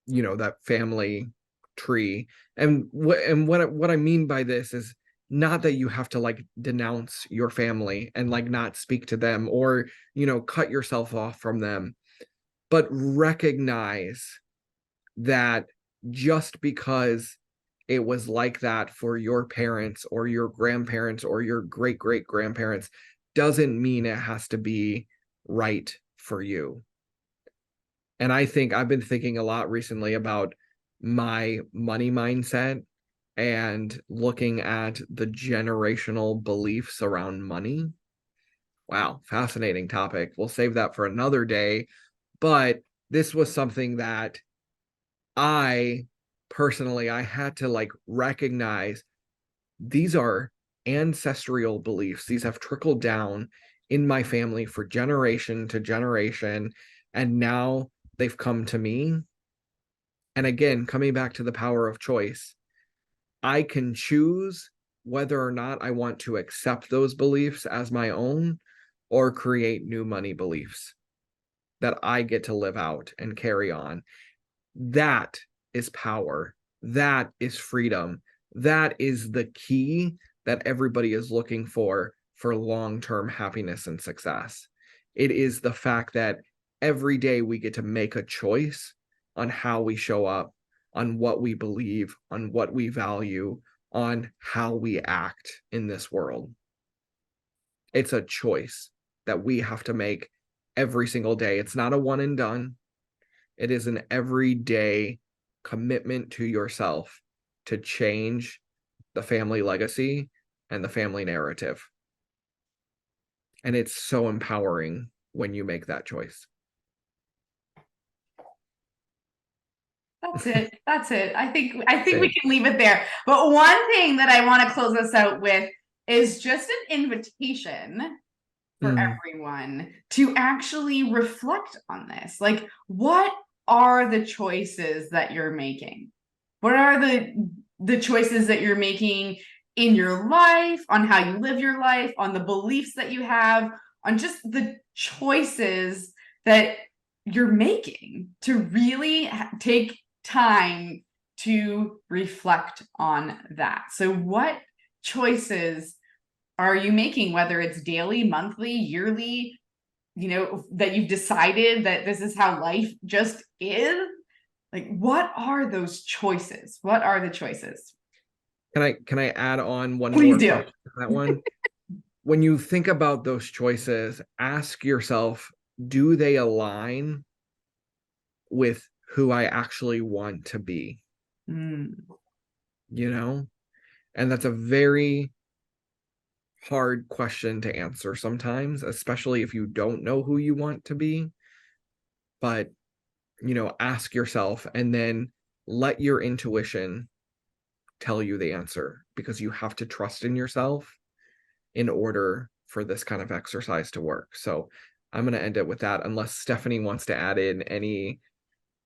that family tree. And what I mean by this is not that you have to, like, denounce your family and, like, not speak to them, or cut yourself off from them, but recognize that just because it was like that for your parents or your grandparents or your great great grandparents doesn't mean it has to be right for you. And I think I've been thinking a lot recently about my money mindset and looking at the generational beliefs around money. Wow, fascinating topic. We'll save that for another day. But this was something that I personally, I had to, like, recognize these are ancestral beliefs. These have trickled down in my family for generation to generation, and now they've come to me. And again, coming back to the power of choice, I can choose whether or not I want to accept those beliefs as my own or create new money beliefs that I get to live out and carry on. That is power. That is freedom. That is the key that everybody is looking for long-term happiness and success. It is the fact that every day we get to make a choice on how we show up, on what we believe, on what we value, on how we act in this world. It's a choice that we have to make every single day. It's not a one and done. It is an everyday commitment to yourself to change the family legacy and the family narrative. And it's so empowering when you make that choice. That's it. That's it. I think we can leave it there. But one thing that I want to close us out with is just an invitation for everyone to actually reflect on this. Like, what are the choices that you're making? What are the choices that you're making in your life, on how you live your life, on the beliefs that you have, on just the choices that you're making, to really take time to reflect on that. So what choices are you making, whether it's daily, monthly, yearly, that you've decided that this is how life just is? Like, what are those choices? What are the choices? Can I add on one Please more do. question to that one? When you think about those choices, ask yourself, do they align with who I actually want to be? And that's a very hard question to answer sometimes, especially if you don't know who you want to be. But, ask yourself and then let your intuition tell you the answer, because you have to trust in yourself in order for this kind of exercise to work. So I'm going to end it with that, unless Stephanie wants to add in any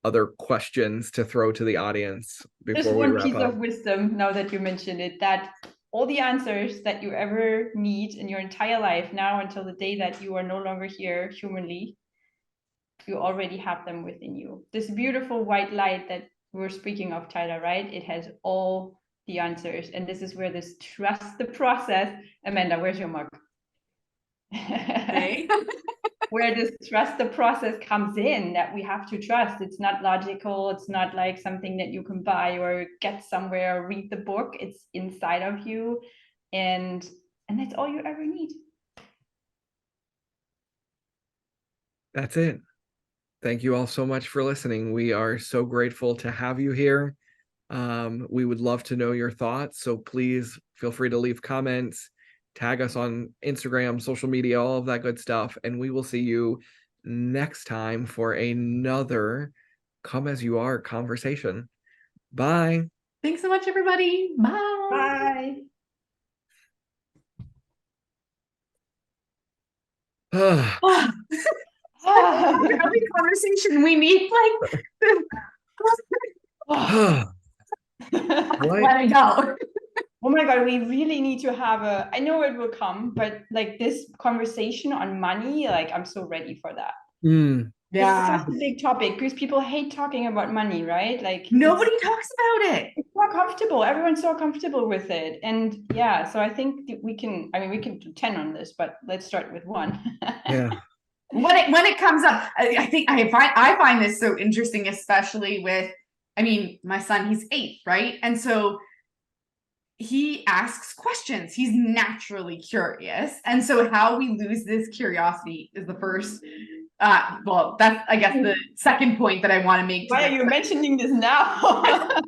other questions to throw to the audience before Just we one wrap piece up. of wisdom, now that you mentioned it, that all the answers that you ever need in your entire life, now until the day that you are no longer here humanly, you already have them within you. This beautiful white light that we're speaking of, Tyler, right? It has all the answers. And this is where this trust the process. Amanda, where's your mug? Okay. Where this trust the process comes in, that we have to trust. It's not logical. It's not like something that you can buy or get somewhere or read the book. It's inside of you. And that's all you ever need. That's it. Thank you all so much for listening. We are so grateful to have you here. We would love to know your thoughts. So please feel free to leave comments, tag us on Instagram, social media, all of that good stuff. And we will see you next time for another Come As You Are conversation. Bye. Thanks so much, everybody. Bye. Bye. Every conversation we need, like, What? let it go. Oh my God, we really need to have I know it will come, but like this conversation on money, like I'm so ready for that. It's such a big topic because people hate talking about money, right? Like nobody talks about it. It's more comfortable. Everyone's so comfortable with it. And yeah, so I think we can do 10 on this, but let's start with 1. Yeah. When it comes up, I think I find this so interesting, especially with, my son, he's 8, right? And so he asks questions. He's naturally curious. And so how we lose this curiosity is the first, well, that's, I guess, the second point that I want to make. Why are you mentioning this now?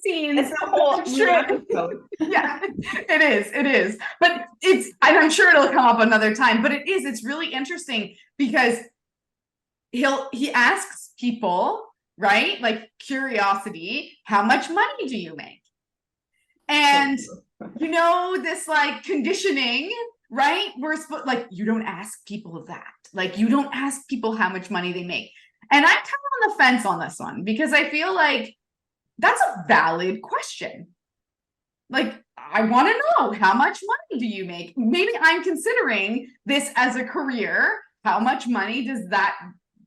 Scenes. It's a whole true. Yeah, it is. But and I'm sure it'll come up another time, but it's really interesting because he asks people, right? Like curiosity, how much money do you make? And this like conditioning, right? We're supposed, like, you don't ask people that. Like, you don't ask people how much money they make. And I tell on the fence on this one because I feel like that's a valid question. Like, I want to know, how much money do you make? Maybe I'm considering this as a career. How much money does that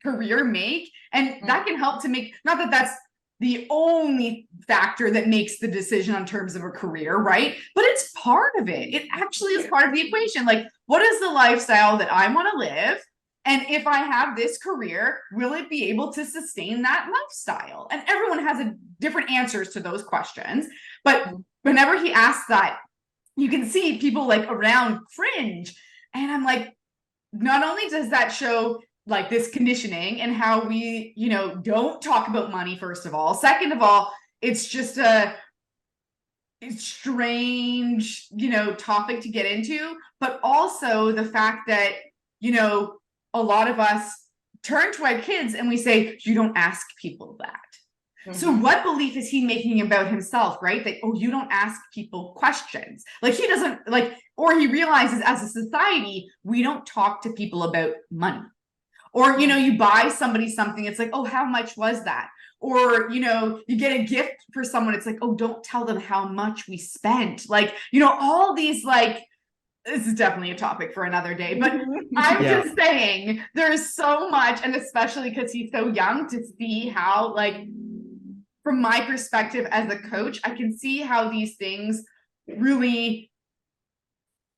career make? And that can help to make, not that that's the only factor that makes the decision in terms of a career, right? But it's part of it. It actually is part of the equation. Like, what is the lifestyle that I want to live? And if I have this career, will it be able to sustain that lifestyle? And everyone has a different answers to those questions. But whenever he asks that, you can see people like around cringe. And I'm like, not only does that show like this conditioning and how we, don't talk about money, first of all. Second of all, it's just a strange, topic to get into, but also the fact that, a lot of us turn to our kids and we say, you don't ask people that. So what belief is he making about himself, right? That, oh, you don't ask people questions. Like he doesn't or he realizes as a society, we don't talk to people about money. Or, you buy somebody something, it's like, oh, how much was that? Or, you get a gift for someone, it's like, oh, don't tell them how much we spent. Like, all these this is definitely a topic for another day, but I'm just saying there's so much, and especially because he's so young, to see how from my perspective as a coach, I can see how these things really,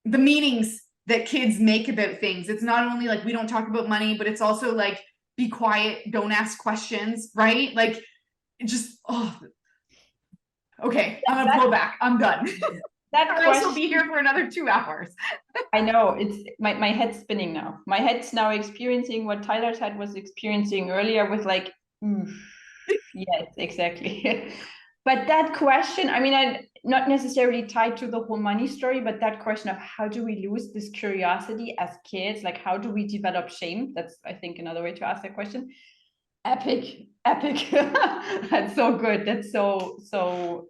the meanings that kids make about things. It's not only like we don't talk about money, but it's also like, be quiet, don't ask questions, right? Like, just, okay, I'm gonna pull back. I'm done. That Or else we'll be here for another 2 hours. I know, it's my head's spinning now. My head's now experiencing what Tyler's head was experiencing earlier with like, yes, exactly. But that question, I mean, I not necessarily tied to the whole money story, but that question of how do we lose this curiosity as kids? Like, how do we develop shame? That's, I think, another way to ask that question. Epic. That's so good. That's so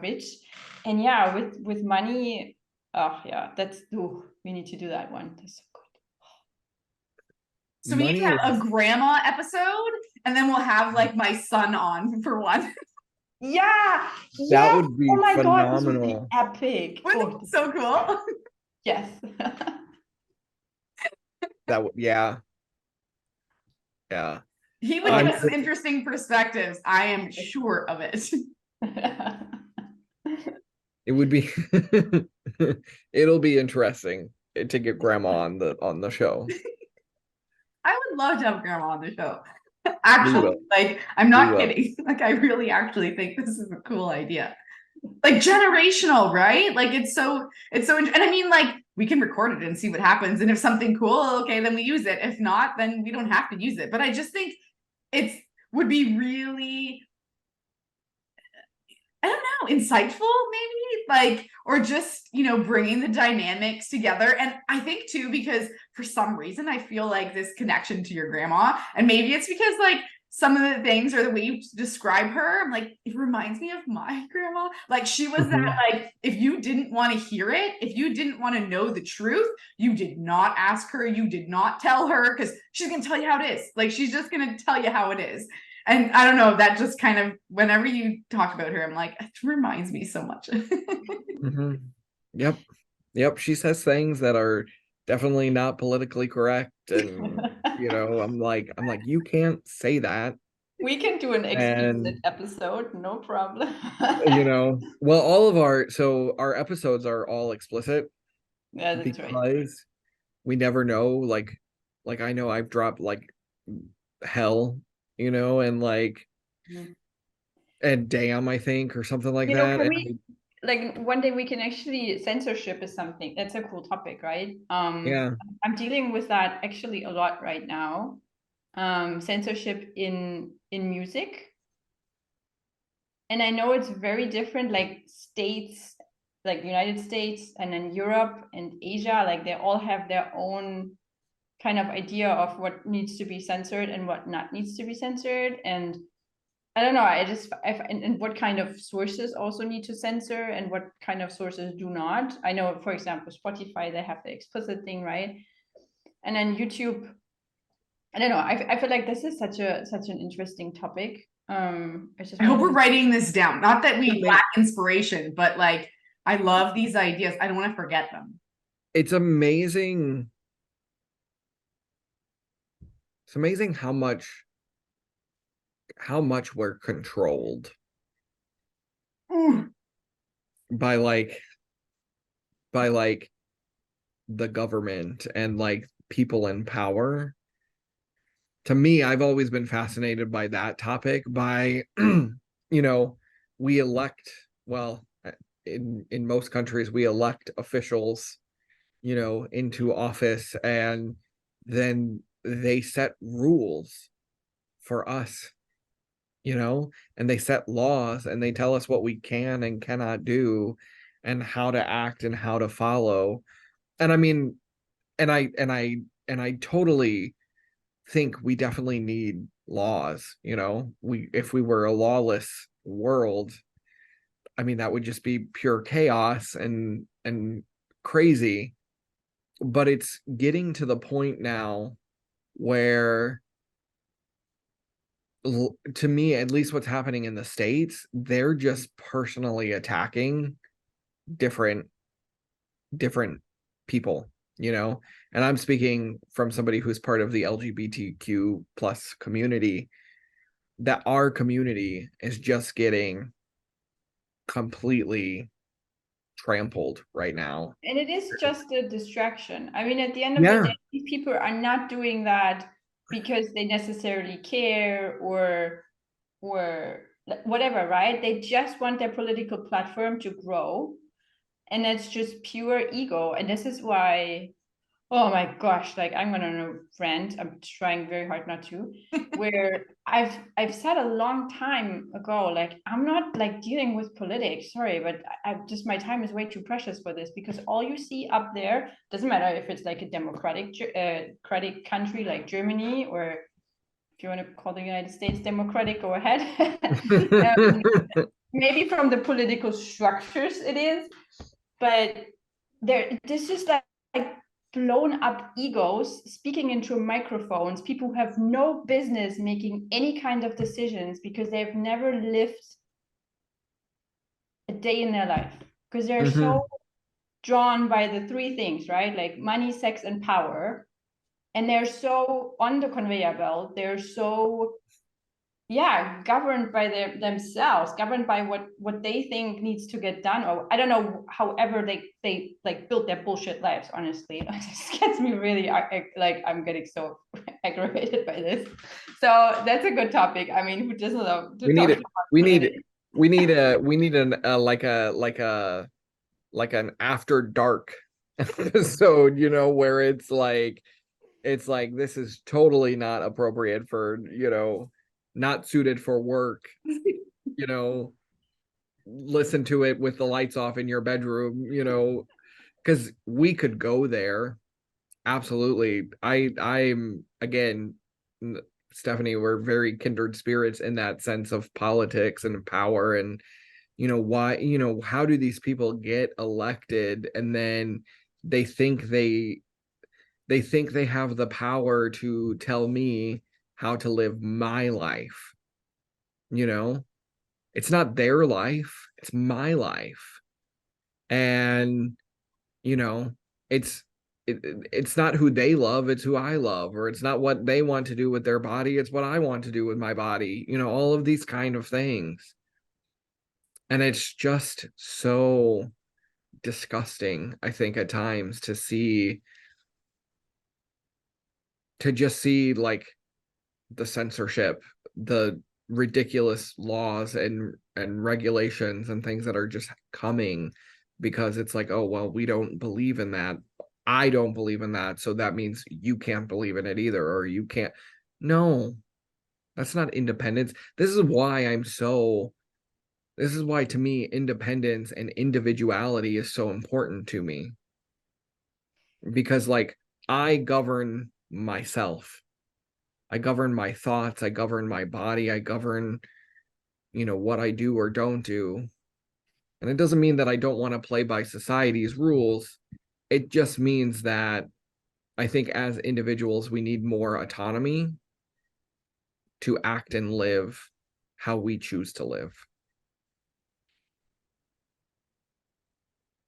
rich. And yeah, with money, oh yeah, we need to do that one. That's so good. So we need to have a grandma episode, and then we'll have like my son on for one. Yeah, that would be phenomenal. God, this would be epic. Wouldn't it be so cool? Yes. That would, yeah. He would give us some interesting perspectives. I am sure of it. It would be it'll be interesting to get grandma on the show. I would love to have grandma on the show. Actually, I'm not kidding. Like, I really actually think this is a cool idea. Like, generational, right? Like, it's so and I mean, like, we can record it and see what happens. And if something cool, okay, then we use it. If not, then we don't have to use it. But I just think would be really, I don't know, insightful, maybe, or just, bringing the dynamics together. And I think too, because for some reason, I feel like this connection to your grandma, and maybe it's because some of the things or the way you describe her, I'm like, it reminds me of my grandma. Like, she was that, if you didn't want to hear it, if you didn't want to know the truth, you did not ask her, you did not tell her, because she's going to tell you how it is. Like, she's just going to tell you how it is. And I don't know, that just kind of, whenever you talk about her, I'm like, it reminds me so much. Yep. She says things that are definitely not politically correct. And, I'm like, you can't say that. We can do an explicit episode, no problem. Well, all of our episodes are all explicit. Yeah, that's because right. We never know, like I know I've dropped hell, and and damn, I think, or something like that. One day we can actually, censorship is something that's a cool topic, right? Yeah. I'm dealing with that actually a lot right now. Censorship in music. And I know it's very different, like states, like United States and then Europe and Asia, like they all have their own kind of idea of what needs to be censored and what not needs to be censored. And I don't know, and what kind of sources also need to censor and what kind of sources do not. I know, for example, Spotify, they have the explicit thing, right? And then YouTube, I don't know. I feel like this is such an interesting topic. I just I hope wanted we're to. writing this down. Not that we Ama- lack inspiration, but like I love these ideas. I don't want to forget them. it's amazing. It's amazing how much we're controlled Mm. by like the government and like people in power. To me, I've always been fascinated by that topic. By we elect, well, in most countries we elect officials, into office, and then they set rules for us, and they set laws and they tell us what we can and cannot do and how to act and how to follow. And I mean, and I totally think we definitely need laws. We if we were a lawless world, I mean, that would just be pure chaos and crazy. But it's getting to the point now where, to me, at least what's happening in the States, they're just personally attacking different different people, and I'm speaking from somebody who's part of the LGBTQ plus community, that our community is just getting completely trampled right now. And it is just a distraction. I mean, at the end of the Yeah. day, these people are not doing that because they necessarily care or whatever, right? They just want their political platform to grow. And it's just pure ego. And this is why, oh my gosh, like I'm gonna rant. I'm trying very hard not to. Where I've said a long time ago, like I'm not like dealing with politics. Sorry, but I just my time is way too precious for this, because all you see up there doesn't matter if it's like a democratic country like Germany, or if you want to call the United States democratic, go ahead. Maybe from the political structures it is, but this is like blown up egos speaking into microphones, people who have no business making any kind of decisions because they've never lived a day in their life, because they're so drawn by the three things, right? Like money, sex, and power. And they're so on the conveyor belt, they're so governed by themselves, governed by what they think needs to get done, or I don't know, however they like build their bullshit lives. Honestly, it just gets me really like I'm getting so aggravated by this. So that's a good topic. I mean, who doesn't love to we need talk it about we need politics? we need an like an after dark episode, where it's like this is totally not appropriate for, not suited for work, you know listen to it with the lights off in your bedroom, because we could go there. Absolutely. I'm again, Stephanie, we're very kindred spirits in that sense of politics and power, and why, how do these people get elected, and then they think they have the power to tell me how to live my life. you know it's not their life, it's my life. And you know it's it's not who they love, it's who I love. Or it's not what they want to do with their body, it's what I want to do with my body. All of these kind of things. And it's just so disgusting, I think, at times, to just see like the censorship, the ridiculous laws and regulations and things that are just coming, because it's like, oh well, we don't believe in that, I don't believe in that, so that means you can't believe in it either, or you can't. No, that's not independence. This is why, to me, independence and individuality is so important to me, because like I govern myself, I govern my thoughts, I govern my body, I govern, what I do or don't do. And it doesn't mean that I don't want to play by society's rules. It just means that I think as individuals, we need more autonomy to act and live how we choose to live.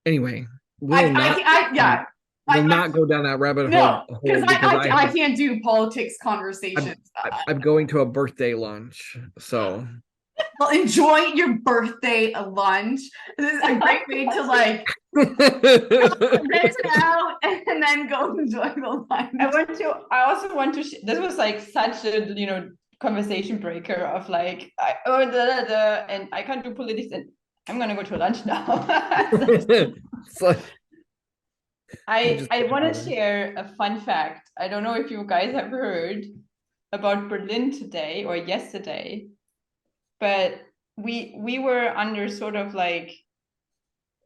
Anyway, we'll not go down that rabbit hole. No, because I can't do politics conversations. I'm going to a birthday lunch, so. Well, enjoy your birthday lunch. This is a great way to like rent it out and then go enjoy the lunch. I also want to. This was like such a conversation breaker of like and I can't do politics and I'm gonna go to lunch now. I want to share a fun fact. I don't know if you guys have heard about Berlin today or yesterday, but we were under sort of like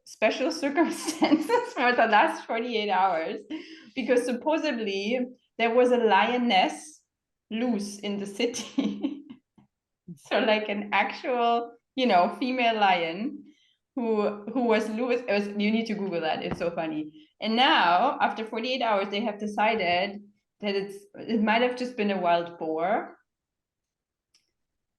special circumstances for the last 48 hours because supposedly there was a lioness loose in the city. So like an actual, female lion who was loose. You need to Google that. It's so funny. And now, after 48 hours, they have decided that it might have just been a wild boar.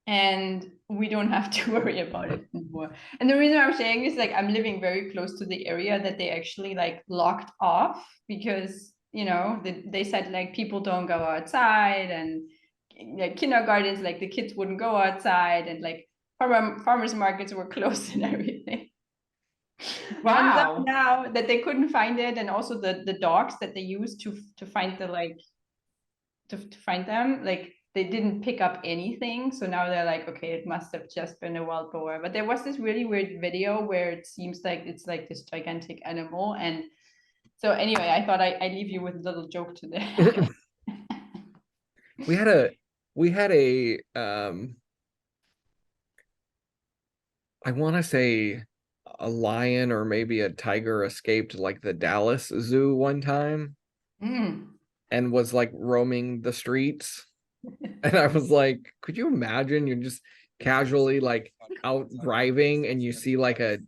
And we don't have to worry about it anymore. And the reason I'm saying is like I'm living very close to the area that they actually like locked off because they said like people don't go outside and like kindergartens, like the kids wouldn't go outside and like farmers markets were closed and everything. Wow. And now that they couldn't find it, and also the dogs that they used to find to find them, like they didn't pick up anything. So now they're like, okay, it must have just been a wild boar. But there was this really weird video where it seems like it's like this gigantic animal. And so anyway, I thought I'd leave you with a little joke today. We had a I want to say a lion or maybe a tiger escaped like the Dallas Zoo one time and was like roaming the streets. And I was like, could you imagine you're just casually like out driving and you see like a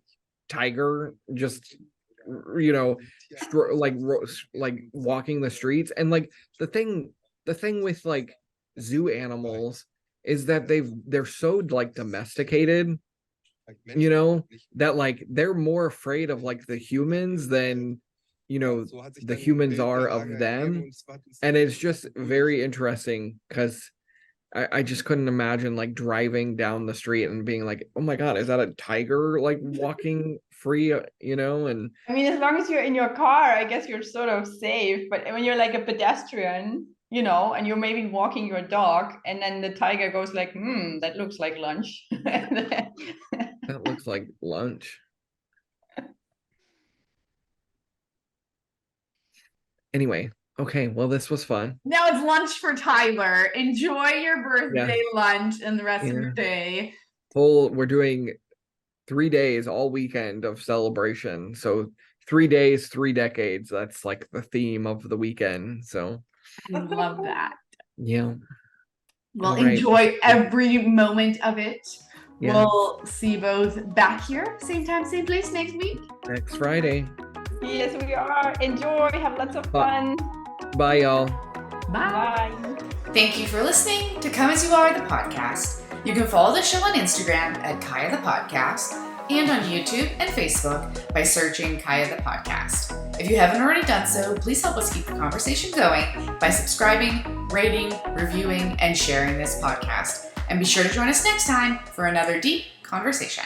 tiger just like walking the streets? And like the thing with like zoo animals is that they're so like domesticated, that like they're more afraid of like the humans than the humans are of them. And it's just very interesting because I just couldn't imagine like driving down the street and being like, oh my god, is that a tiger like walking free, and I mean, as long as you're in your car, I guess you're sort of safe. But when you're like a pedestrian, and you're maybe walking your dog and then the tiger goes like, that looks like lunch. That looks like lunch. Anyway, okay, well, this was fun. Now it's lunch for Tyler. Enjoy your birthday lunch and the rest of your day. We're doing 3 days all weekend of celebration. So 3 days, 3 decades. That's like the theme of the weekend. So I love that. Yeah. Well, enjoy every moment of it. Yeah. We'll see you both back here, same time, same place next week. Next Friday. Yes, we are. Enjoy. Have lots of fun. Bye, y'all. Bye. Thank you for listening to Come As You Are, the podcast. You can follow the show on Instagram at Kaya the Podcast and on YouTube and Facebook by searching Kaya the Podcast. If you haven't already done so, please help us keep the conversation going by subscribing, rating, reviewing, and sharing this podcast. And be sure to join us next time for another deep conversation.